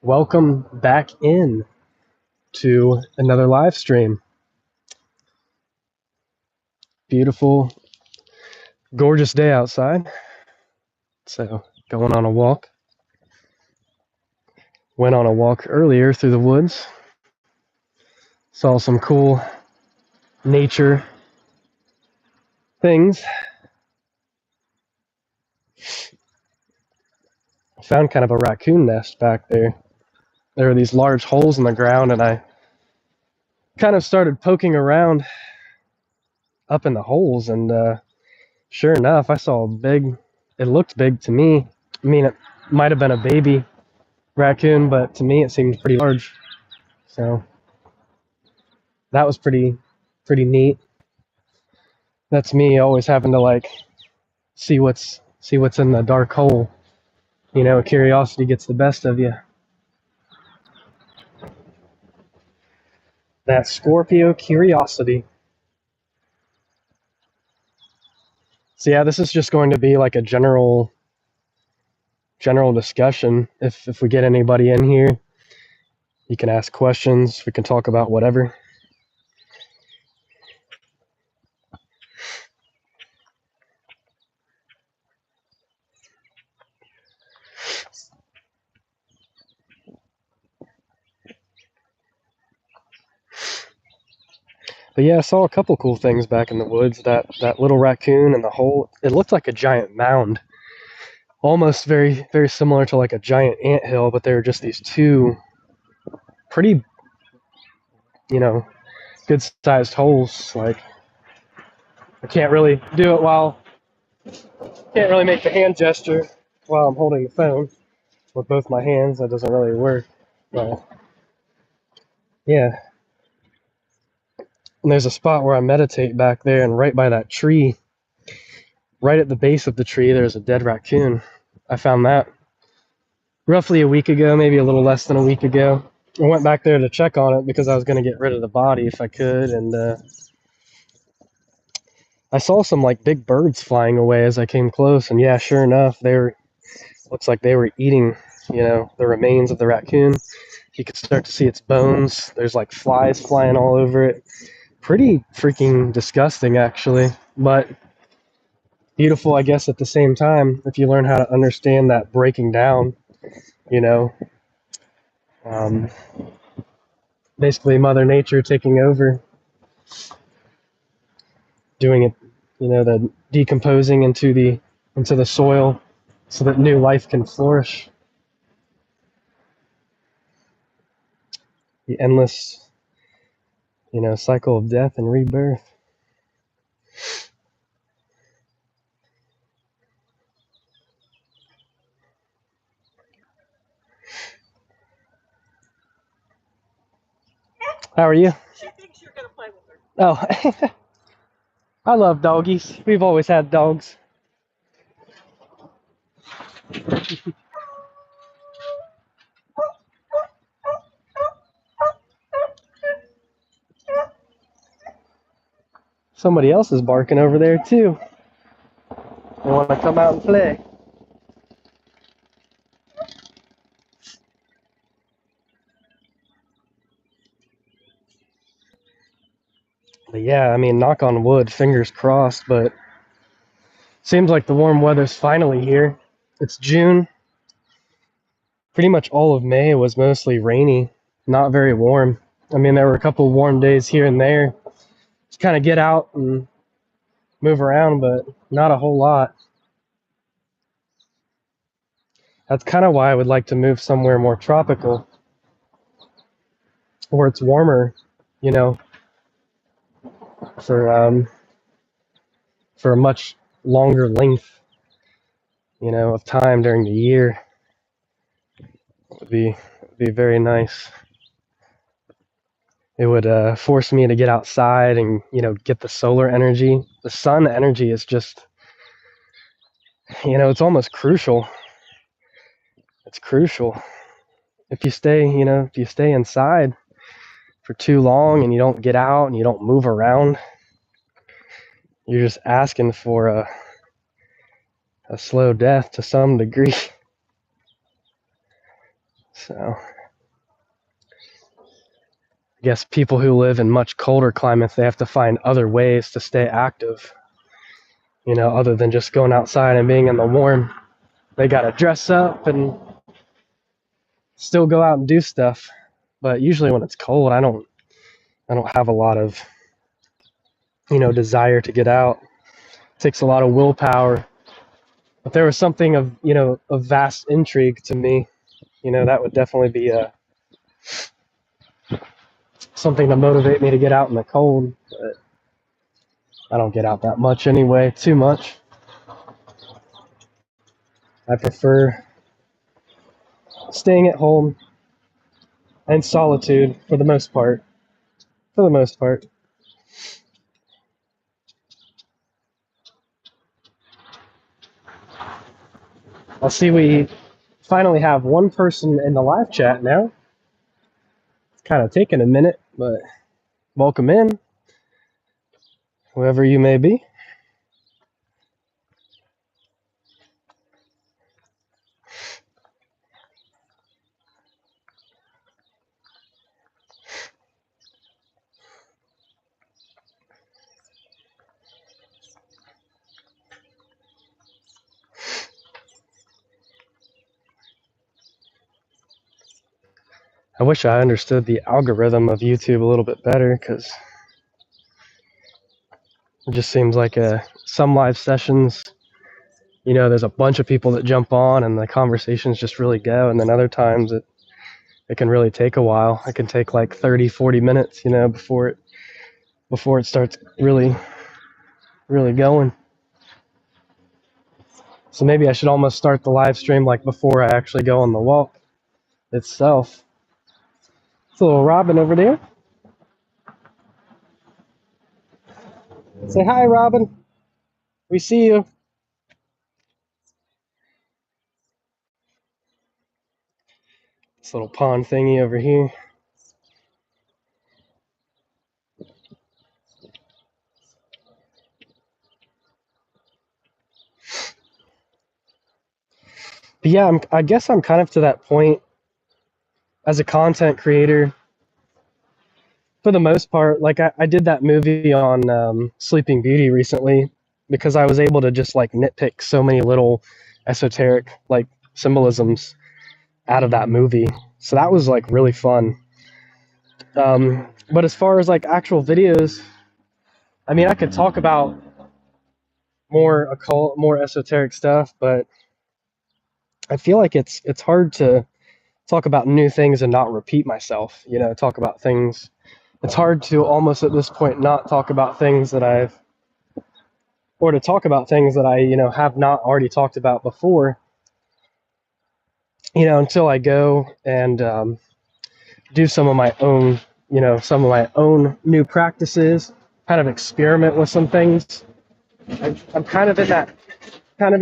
Welcome back in to another live stream. Beautiful, gorgeous day outside. So, going on a walk. Went on a walk earlier through the woods. Saw some cool nature things. Found kind of a raccoon nest back there. There were these large holes in the ground, and I kind of started poking around up in the holes, and sure enough, I saw a big, it looked big to me. I mean, it might have been a baby raccoon, but to me it seemed pretty large. So that was pretty neat. That's me always having to like see what's in the dark hole. You know, curiosity gets the best of you. That Scorpio curiosity. So yeah, this is just going to be like a general discussion. If we get anybody in here, you can ask questions. We can talk about whatever. But yeah, I saw a couple cool things back in the woods. That little raccoon in the hole, it looked like a giant mound. Almost very similar to like a giant anthill, but they were just these two pretty, good sized holes. Like, I can't really do it can't really make the hand gesture while I'm holding the phone with both my hands. That doesn't really work. But yeah. And there's a spot where I meditate back there, and right by that tree, right at the base of the tree, there's a dead raccoon. I found that roughly a week ago, maybe a little less than a week ago. I went back there to check on it because I was going to get rid of the body if I could, and I saw some like big birds flying away as I came close, and yeah, sure enough, looks like they were eating, the remains of the raccoon. You could start to see its bones. There's like flies flying all over it. Pretty freaking disgusting, actually, but beautiful, I guess, at the same time, if you learn how to understand that breaking down, you know. Um, Basically, Mother Nature taking over, doing it, the decomposing into the soil so that new life can flourish. The endless, cycle of death and rebirth. How are you? She thinks you're going to play with her. Oh, I love doggies. We've always had dogs. Somebody else is barking over there too. They want to come out and play. But yeah, I mean, knock on wood, fingers crossed, but seems like the warm weather's finally here. It's June. Pretty much all of May was mostly rainy, not very warm. I mean, there were a couple warm days here and there to kind of get out and move around, but not a whole lot. That's kind of why I would like to move somewhere more tropical, where it's warmer, you know, for for a much longer length, of time during the year. It would be very nice. It would force me to get outside and get the solar energy. The sun energy is just, it's almost crucial. It's crucial. If you stay inside for too long and you don't get out and you don't move around, you're just asking for a slow death to some degree. So I guess people who live in much colder climates, they have to find other ways to stay active, other than just going outside and being in the warm. They got to dress up and still go out and do stuff. But usually when it's cold, I don't have a lot of, desire to get out. It takes a lot of willpower. If there was something of, of vast intrigue to me, that would definitely be something to motivate me to get out in the cold. But I don't get out that much anyway, too much. I prefer staying at home and solitude for the most part. I'll see we finally have one person in the live chat now. It's kind of taken a minute, but welcome in, whoever you may be. I wish I understood the algorithm of YouTube a little bit better, because it just seems like some live sessions, there's a bunch of people that jump on and the conversations just really go, and then other times it can really take a while. It can take like 30, 40 minutes, before it starts really going. So maybe I should almost start the live stream like before I actually go on the walk itself. It's a little Robin over there. Say hi, Robin. We see you. This little pond thingy over here. But yeah, I guess I'm kind of to that point as a content creator. For the most part, like I did that movie on Sleeping Beauty recently, because I was able to just like nitpick so many little esoteric like symbolisms out of that movie. So that was like really fun. But as far as like actual videos, I mean, I could talk about more occult, more esoteric stuff, but I feel like it's hard to talk about new things and not repeat myself, talk about things. It's hard to almost at this point not talk about things that to talk about things that I, have not already talked about before, until I go and do some of my own, new practices, kind of experiment with some things. I'm kind of in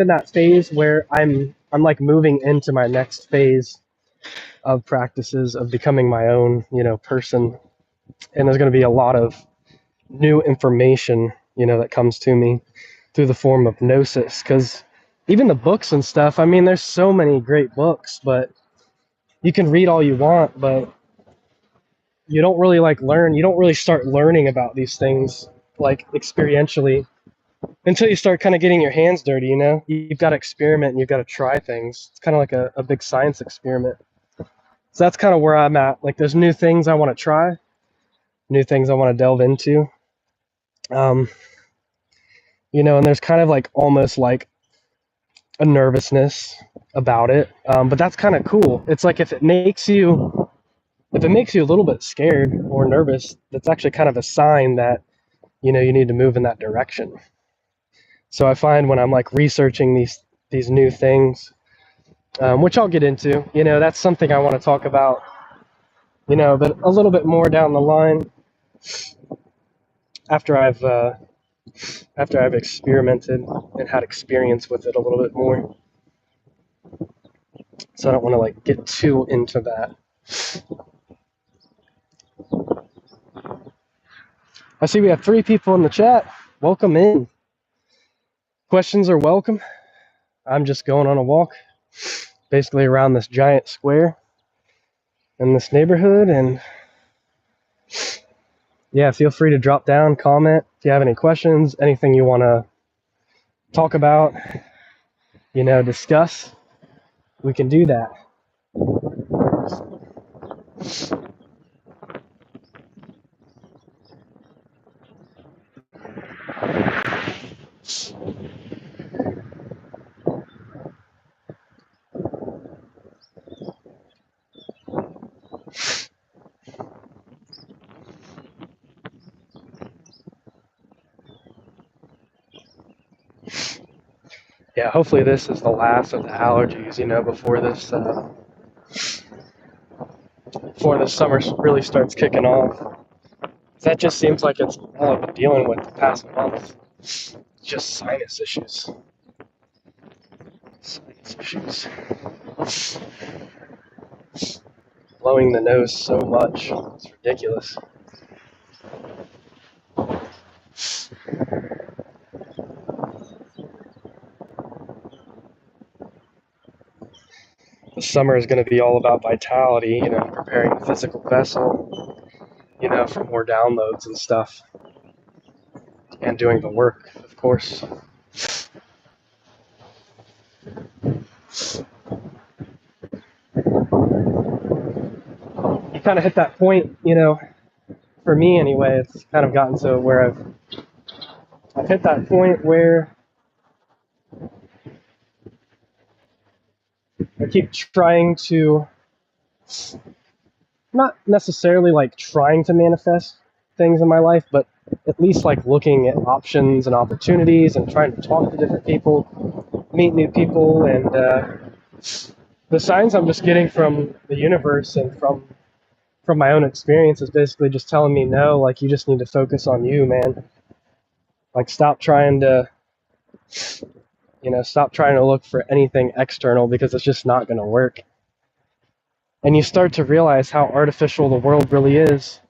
that phase where I'm like moving into my next phase of practices of becoming my own, person. And there's going to be a lot of new information, that comes to me through the form of gnosis. Because even the books and stuff, I mean, there's so many great books, but you can read all you want, but you don't really learn. You don't really start learning about these things like experientially until you start kind of getting your hands dirty, You've got to experiment and you've got to try things. It's kind of like a big science experiment. So that's kind of where I'm at. Like, there's new things I want to try, new things I want to delve into. And there's kind of like almost like a nervousness about it. But that's kind of cool. It's like if it makes you a little bit scared or nervous, that's actually kind of a sign that, you need to move in that direction. So I find when I'm like researching these new things, which I'll get into, that's something I want to talk about, but a little bit more down the line after I've experimented and had experience with it a little bit more. So I don't want to like get too into that. I see we have 3 people in the chat. Welcome in. Questions are welcome. I'm just going on a walk, basically around this giant square. in this neighborhood. And yeah, feel free to drop down, comment if you have any questions, anything you want to talk about, discuss. We can do that. Yeah, hopefully this is the last of the allergies, before the summer really starts kicking off. That just seems like it's all I've been dealing with the past month. Just sinus issues. Blowing the nose so much. It's ridiculous. The summer is going to be all about vitality, preparing the physical vessel, for more downloads and stuff. And doing the work, of course. You kind of hit that point, for me anyway, it's kind of gotten to where I've hit that point where I keep trying to, not necessarily like trying to manifest things in my life, but at least like looking at options and opportunities and trying to talk to different people, meet new people, and the signs I'm just getting from the universe and from my own experience is basically just telling me, no, like you just need to focus on you, man. Like stop trying to look for anything external, because it's just not going to work. And you start to realize how artificial the world really is.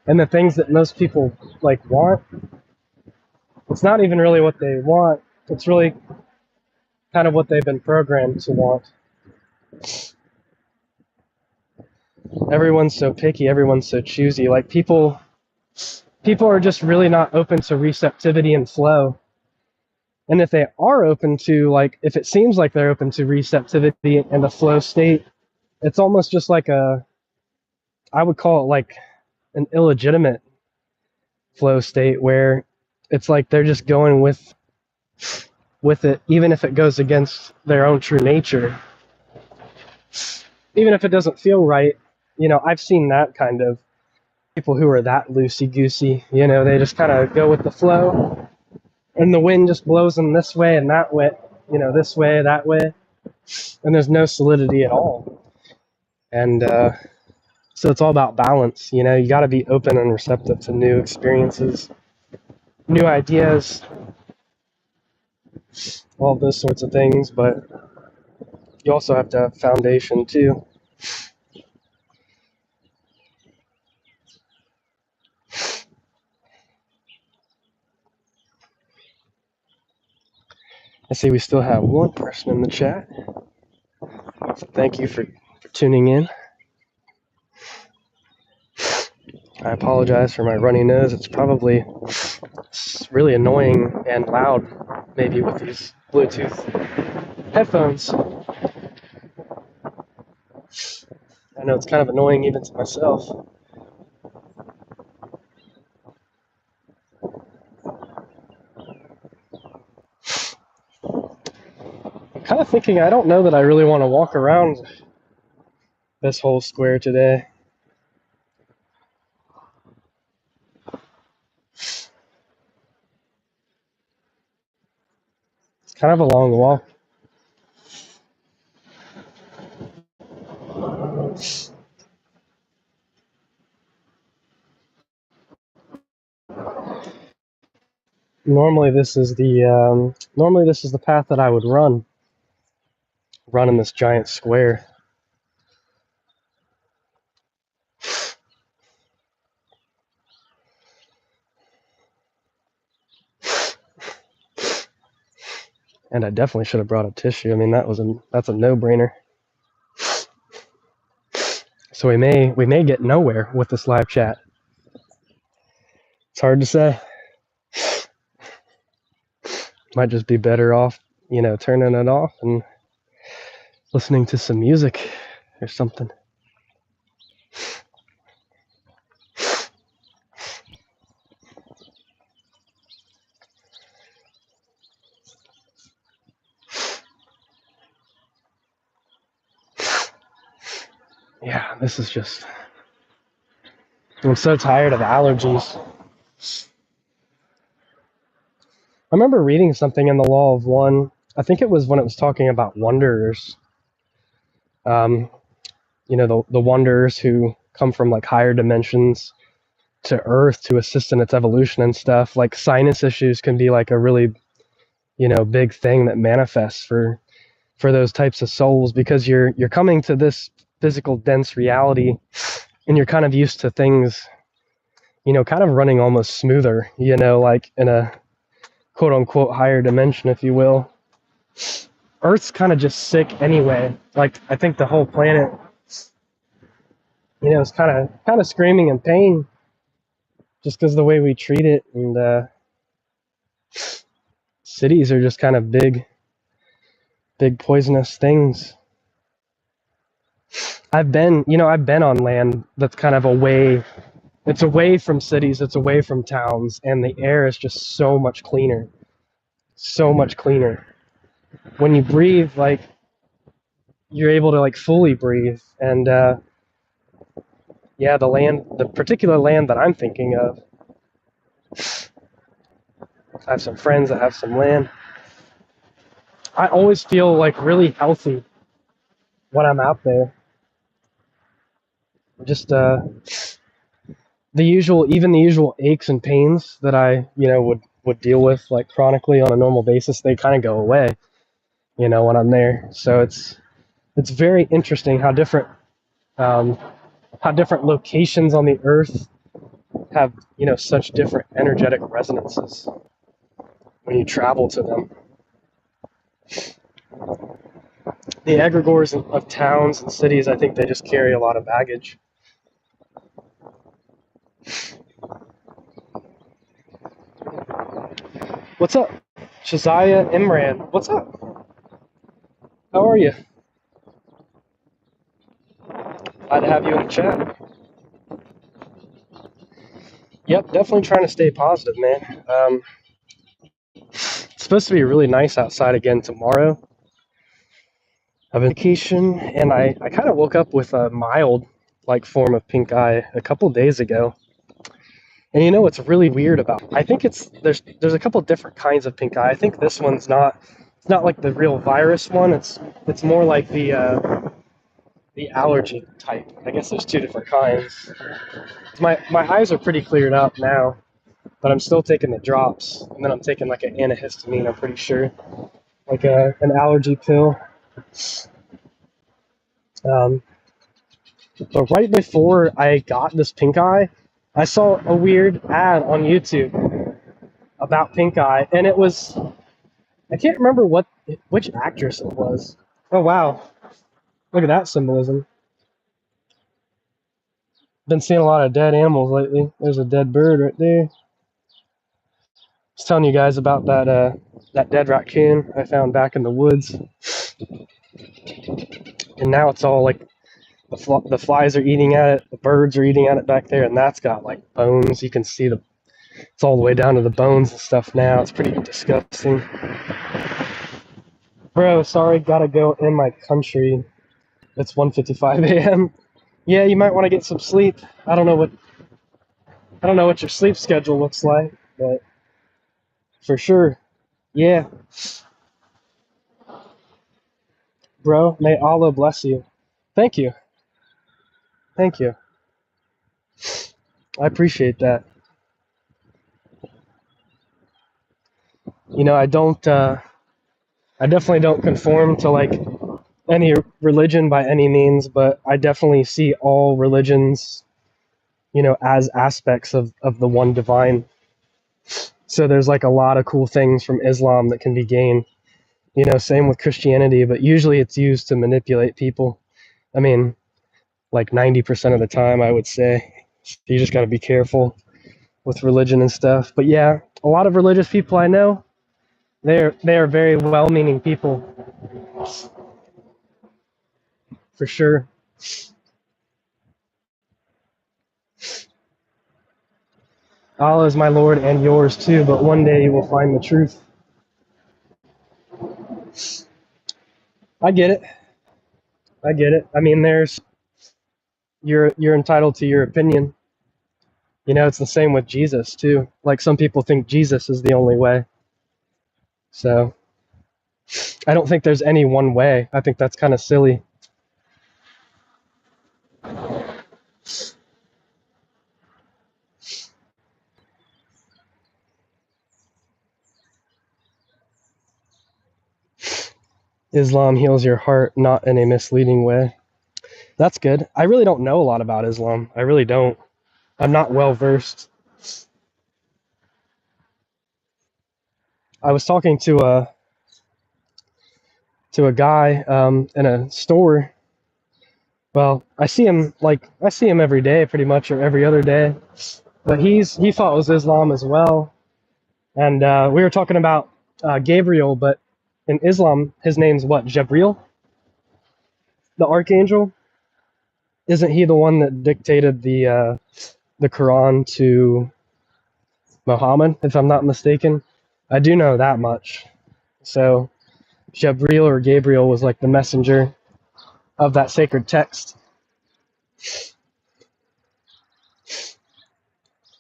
And the things that most people like want, it's not even really what they want. It's really kind of what they've been programmed to want. Everyone's so picky, everyone's so choosy. Like people are just really not open to receptivity and flow. And if they are open to, like, if it seems like they're open to receptivity and the flow state, it's almost just like I would call it like an illegitimate flow state, where it's like they're just going with it, even if it goes against their own true nature. Even if it doesn't feel right, I've seen that kind of people who are that loosey-goosey, they just kind of go with the flow, and the wind just blows them this way and that way, this way, that way, and there's no solidity at all. And so it's all about balance, you got to be open and receptive to new experiences, new ideas, all those sorts of things, but you also have to have foundation too. I see we still have one person in the chat. So thank you for tuning in. I apologize for my runny nose. It's probably really annoying and loud, maybe with these Bluetooth headphones. I know it's kind of annoying even to myself. I'm kind of thinking, I don't know that I really want to walk around this whole square today. It's kind of a long walk. Normally this is the path that I would run in this giant square. And I definitely should have brought a tissue. I mean, that's a no-brainer. So we may get nowhere with this live chat. It's hard to say. Might just be better off, turning it off and listening to some music or something. Yeah, this is just... I'm so tired of allergies. I remember reading something in the Law of One. I think it was when it was talking about wanderers. The wanderers who come from like higher dimensions to Earth to assist in its evolution and stuff. Like sinus issues can be like a really, big thing that manifests for those types of souls, because you're coming to this physical dense reality and you're kind of used to things, kind of running almost smoother, like in a quote unquote higher dimension, if you will. Earth's kind of just sick anyway. Like I think the whole planet, is kind of screaming in pain just because of the way we treat it, and cities are just kind of big poisonous things. I've been on land that's kind of away. It's away from cities, it's away from towns, and the air is just so much cleaner. So much cleaner. When you breathe, like, you're able to, like, fully breathe. And, the particular land that I'm thinking of, I have some friends that have some land. I always feel, like, really healthy when I'm out there. Just, the usual aches and pains that I, would deal with like chronically on a normal basis, they kind of go away, when I'm there. So it's very interesting how different locations on the earth have, such different energetic resonances when you travel to them. The egregores of towns and cities, I think they just carry a lot of baggage. What's up? Shazaya Imran, what's up? How are you? Glad to have you in the chat. Yep, definitely trying to stay positive, man. It's supposed to be really nice outside again tomorrow. I've been on vacation, and I kind of woke up with a mild like form of pink eye a couple days ago. And what's really weird about it? I think there's a couple different kinds of pink eye. I think this one's it's not like the real virus one. It's more like the allergy type. I guess there's two different kinds. My eyes are pretty cleared up now, but I'm still taking the drops, and then I'm taking like an antihistamine, I'm pretty sure, like an allergy pill. But right before I got this pink eye, I saw a weird ad on YouTube about pink eye, and it was, I can't remember which actress it was. Oh wow, look at that symbolism. Been seeing a lot of dead animals lately. There's a dead bird right there. I was telling you guys about that dead raccoon I found back in the woods, and now it's all like the flies are eating at it, the birds are eating at it back there, and that's got like bones. You can see it's all the way down to the bones and stuff now. It's pretty disgusting. Bro, sorry, gotta go in my country. It's 1:55 a.m. Yeah, you might want to get some sleep. I don't know what your sleep schedule looks like, but for sure, yeah. Bro, may Allah bless you. Thank you. Thank you. I appreciate that. I definitely don't conform to like any religion by any means, but I definitely see all religions, as aspects of the one divine. So there's like a lot of cool things from Islam that can be gained. Same with Christianity, but usually it's used to manipulate people. I mean, like 90% of the time, I would say. You just got to be careful with religion and stuff. But yeah, a lot of religious people I know, they are very well-meaning people, for sure. Allah is my Lord and yours too, but one day you will find the truth. I get it. I get it. I mean, you're entitled to your opinion. You know, it's the same with Jesus too. Like some people think Jesus is the only way. So I don't think there's any one way. I think that's kind of silly. Islam heals your heart, not in a misleading way. That's good. I really don't know a lot about Islam. I really don't. I'm not well versed. I was talking to a guy in a store. Well, I see him every day, pretty much, or every other day. But he thought it was Islam as well, and we were talking about Gabriel. But in Islam, his name's what? Jabril, the archangel. Isn't he the one that dictated the Quran to Muhammad, if I'm not mistaken? I do know that much. So Jabril or Gabriel was like the messenger of that sacred text.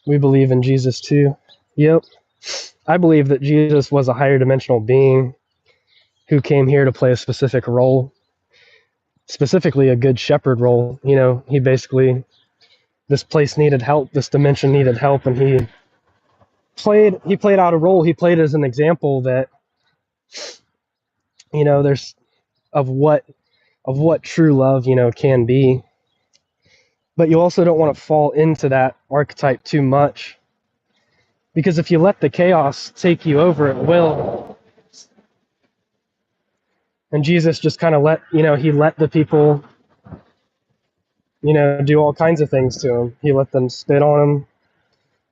We believe in Jesus too. Yep. I believe that Jesus was a higher dimensional being who came here to play a specific role, specifically a good shepherd role. You know, he basically, this place needed help, this dimension needed help, and he played out a role. He played as an example that, you know, there's of what true love, you know, can be. But you also don't want to fall into that archetype too much, because if you let the chaos take you over, it will. And Jesus just kind of he let the people, you know, do all kinds of things to him. He let them spit on him,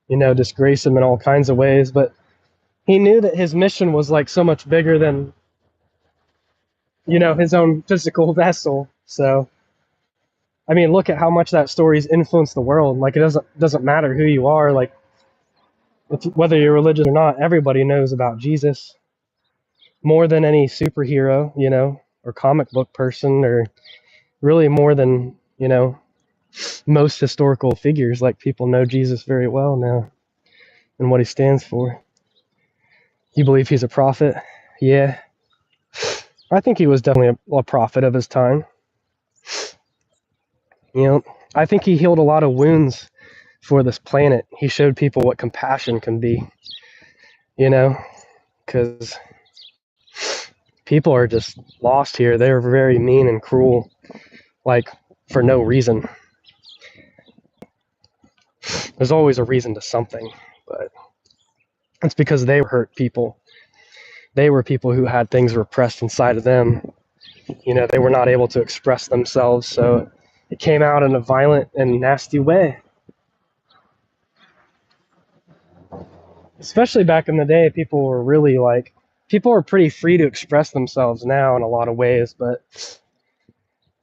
you know, disgrace him in all kinds of ways. But he knew that his mission was like so much bigger than, you know, his own physical vessel. So, I mean, look at how much that story's influenced the world. Like, it doesn't matter who you are. Like, whether you're religious or not, everybody knows about Jesus more than any superhero, you know, or comic book person, or really more than, you know, most historical figures. Like, people know Jesus very well now and what he stands for. You believe he's a prophet? Yeah. I think he was definitely a prophet of his time. You know, I think he healed a lot of wounds for this planet. He showed people what compassion can be, you know, because people are just lost here. They're very mean and cruel, like, for no reason. There's always a reason to something, but it's because they were hurt people. They were people who had things repressed inside of them. You know, they were not able to express themselves, so it came out in a violent and nasty way. Especially back in the day, people were really like, people are pretty free to express themselves now in a lot of ways, but,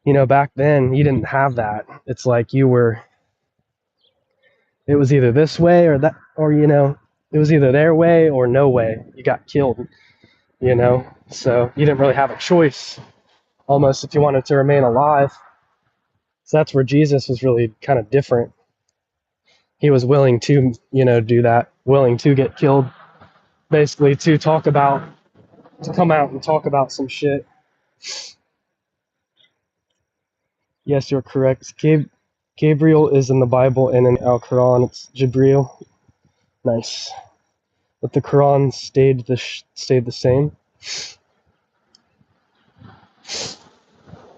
you know, back then you didn't have that. It's like it was either this way or that, or, you know, it was either their way or no way. You got killed, you know, so you didn't really have a choice almost if you wanted to remain alive. So that's where Jesus was really kind of different. He was willing to, you know, do that, willing to get killed, basically to come out and talk about some shit. Yes, you're correct. Gabriel is in the Bible, and in Al Quran it's Jibril. Nice. But the Quran stayed the same.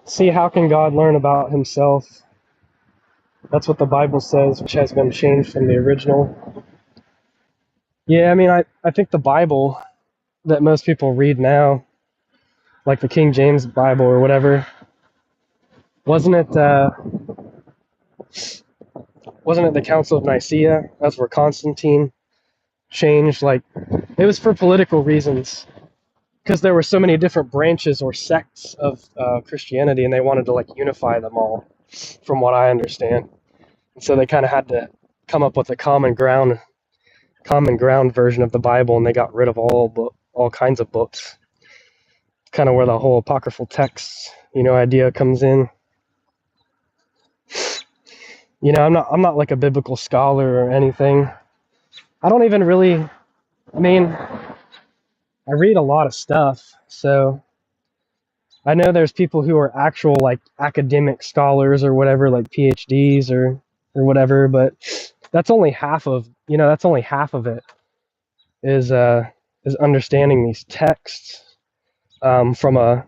See, how can God learn about himself? That's what the Bible says, which has been changed from the original. Yeah, I mean, I think the Bible that most people read now, like the King James Bible or whatever, wasn't it wasn't it the Council of Nicaea? That's where Constantine changed. Like, it was for political reasons, because there were so many different branches or sects of Christianity, and they wanted to like unify them all, from what I understand. And so they kind of had to come up with a common ground version of the Bible, and they got rid of all kinds of books. Kind of where the whole apocryphal texts, idea comes in. I'm not like a biblical scholar or anything. I don't even really, I read a lot of stuff, so I know there's people who are actual like academic scholars or whatever, like PhDs or whatever, but that's only half of it is understanding these texts from a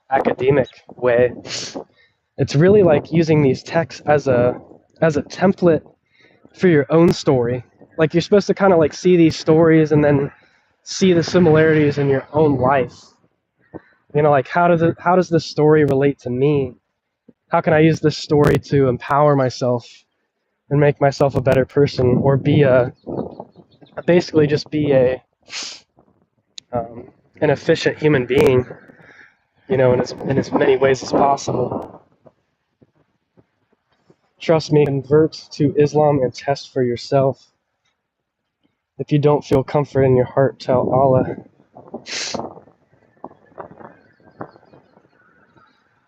academic way. It's really like using these texts as a template for your own story. Like, you're supposed to kind of like see these stories and then see the similarities in your own life. Like, how does this story relate to me? How can I use this story to empower myself and make myself a better person, or basically just be an efficient human being, in as many ways as possible. Trust me, convert to Islam and test for yourself. If you don't feel comfort in your heart, tell Allah.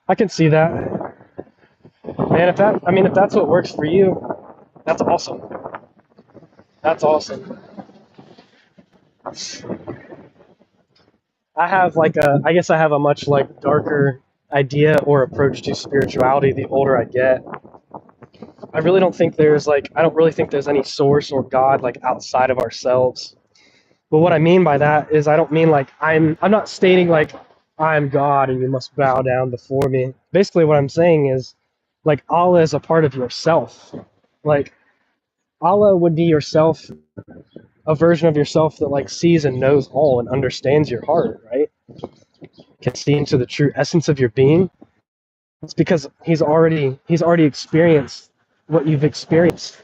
I can see that. Man, if that's what works for you, that's awesome. That's awesome. I guess I have a much like darker idea or approach to spirituality the older I get. I don't really think there's any source or God like outside of ourselves. But what I mean by that is, I don't mean like I'm not stating like I'm God and you must bow down before me. Basically what I'm saying is, like, Allah is a part of yourself. Like, Allah would be yourself, a version of yourself that like sees and knows all and understands your heart, right? Can see into the true essence of your being. It's because he's already experienced what you've experienced.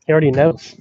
He already knows.